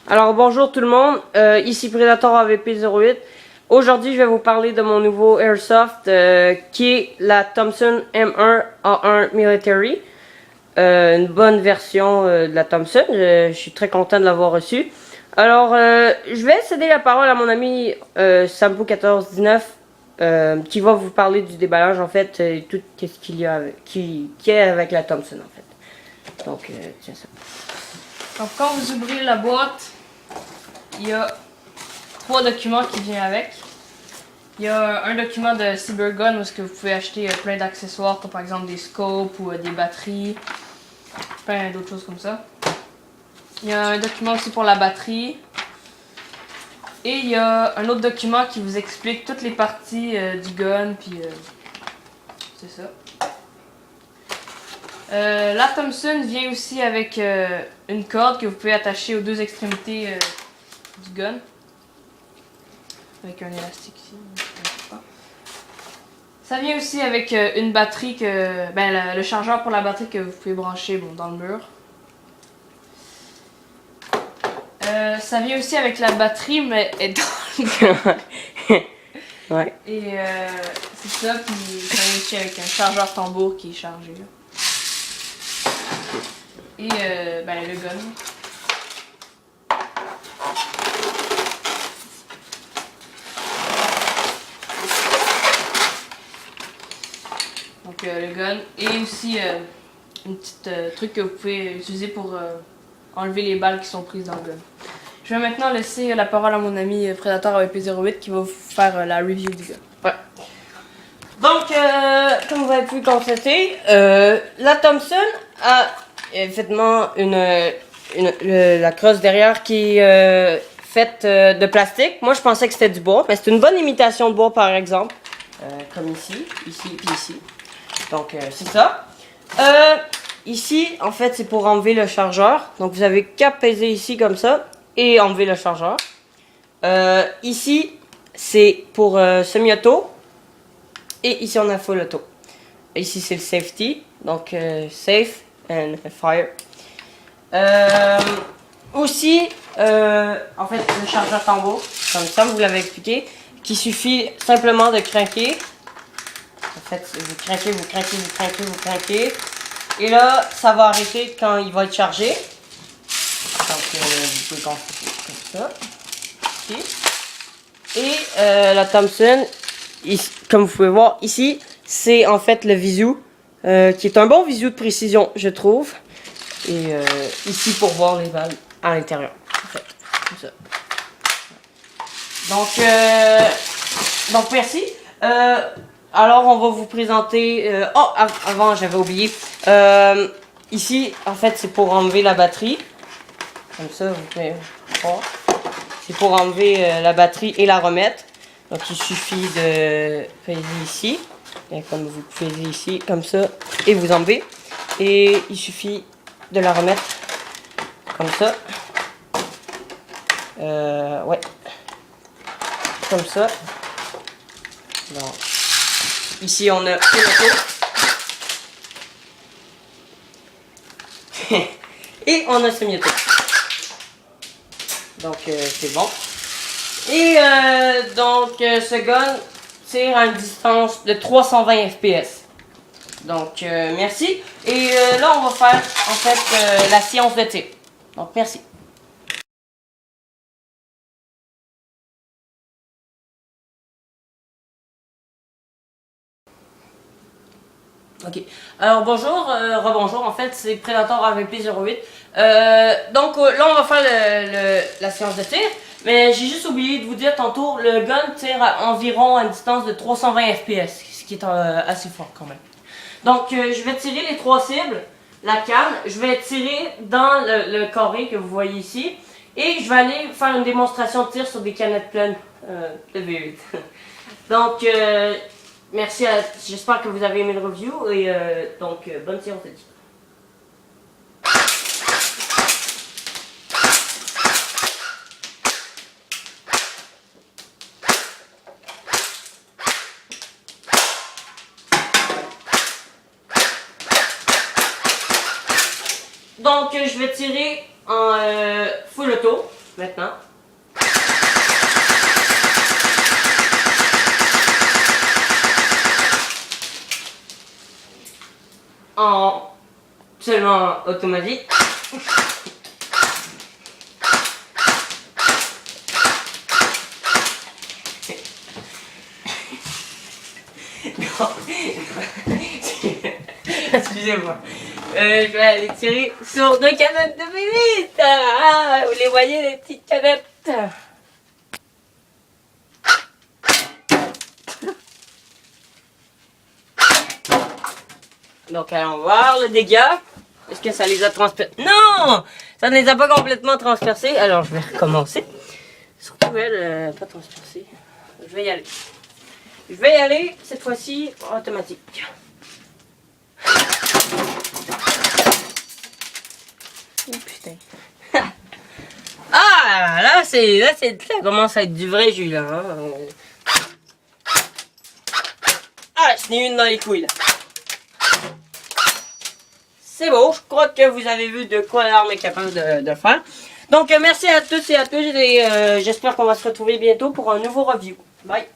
Alors bonjour tout le monde, ici Predator AVP08. Aujourd'hui je vais vous parler de mon nouveau Airsoft qui est la Thompson M1A1 Military. Une bonne version de la Thompson, je suis très content de l'avoir reçue. Alors je vais céder la parole à mon ami Sampo1419 qui va vous parler du déballage en fait et tout ce qu'il y a qui est avec la Thompson en fait. Donc tiens ça. Donc quand vous ouvrez la boîte, il y a 3 documents qui viennent avec. Il y a un document de Cybergun où est-ce que vous pouvez acheter plein d'accessoires comme par exemple des scopes ou des batteries, plein d'autres choses comme ça. Il y a un document aussi pour la batterie. Et il y a un autre document qui vous explique toutes les parties du gun, puis c'est ça. La Thompson vient aussi avec une corde que vous pouvez attacher aux deux extrémités du gun. Avec un élastique ici. Ça vient aussi avec une batterie que. Le chargeur pour la batterie que vous pouvez brancher dans le mur. Ça vient aussi avec la batterie, mais est dans le gun. Ouais. Et c'est ça, puis ça vient aussi avec un chargeur tambour qui est chargé. Là. Et le gun. Donc le gun et aussi une petite truc que vous pouvez utiliser pour enlever les balles qui sont prises dans le gun. Je vais maintenant laisser la parole à mon ami Predator AVP08 qui va vous faire la review du gun. Ouais. Donc, comme vous avez pu constater, la Thompson a effectivement la crosse derrière qui est faite de plastique. Moi, je pensais que c'était du bois, mais c'est une bonne imitation de bois, par exemple. Comme ici, puis ici. Donc, c'est ça. Ici, en fait, c'est pour enlever le chargeur. Donc, vous avez qu'à peser ici comme ça et enlever le chargeur. Ici, c'est pour semi-auto. Et ici, on a full auto. Ici, c'est le safety. Donc, safe and fire. Aussi, en fait, le chargeur tambour, comme ça, vous l'avez expliqué, qui suffit simplement de craquer. En fait, vous craquez, vous craquez, vous craquez, vous craquez. Et là, ça va arrêter quand il va être chargé. Donc, vous pouvez constater comme ça. Ici. Et la Thompson, ici, comme vous pouvez voir ici, c'est en fait le visu, qui est un bon visu de précision, je trouve. Et ici pour voir les balles à l'intérieur. En fait, comme ça. Donc merci. Alors on va vous présenter. Avant j'avais oublié. Ici en fait c'est pour enlever la batterie. Comme ça vous pouvez voir. C'est pour enlever la batterie et la remettre. Donc il suffit de peser ici. Et comme vous pesez ici comme ça et vous enlevez. Et il suffit de la remettre comme ça. Ouais. Comme ça. Donc, ici on a full auto. Et on a semi-auto. Donc c'est bon. Et ce gun tire à une distance de 320 fps. Donc merci. Et là on va faire en fait la séance de tir. Donc merci. Ok. Alors bonjour, rebonjour. En fait c'est Predator AVP08. Donc là on va faire la séance de tir. Mais j'ai juste oublié de vous dire tantôt, le gun tire environ à une distance de 320 fps, ce qui est assez fort quand même. Donc je vais tirer les 3 cibles, la canne, je vais tirer dans le carré que vous voyez ici, et je vais aller faire une démonstration de tir sur des canettes pleines de V8. Donc merci, j'espère que vous avez aimé le review, et bonne séance de tir. Donc je vais tirer en full auto. Maintenant. En seulement automatique. Non. Excusez-moi. Je vais aller tirer sur 2 canettes de B8. Ah, vous les voyez, les petites canettes. Donc, allons voir le dégât. Est-ce que ça les a transpercés? Non! Ça ne les a pas complètement transpercés. Alors, je vais recommencer. Surtout elle, pas transpercée. Je vais y aller. Je vais y aller, cette fois-ci, automatique. Oh putain. Ah, là, ça commence à être du vrai jus, là. Hein. Ah, je n'ai une dans les couilles, là. C'est beau, je crois que vous avez vu de quoi l'arme est capable de faire. Donc, merci à tous et à tous et j'espère qu'on va se retrouver bientôt pour un nouveau review. Bye!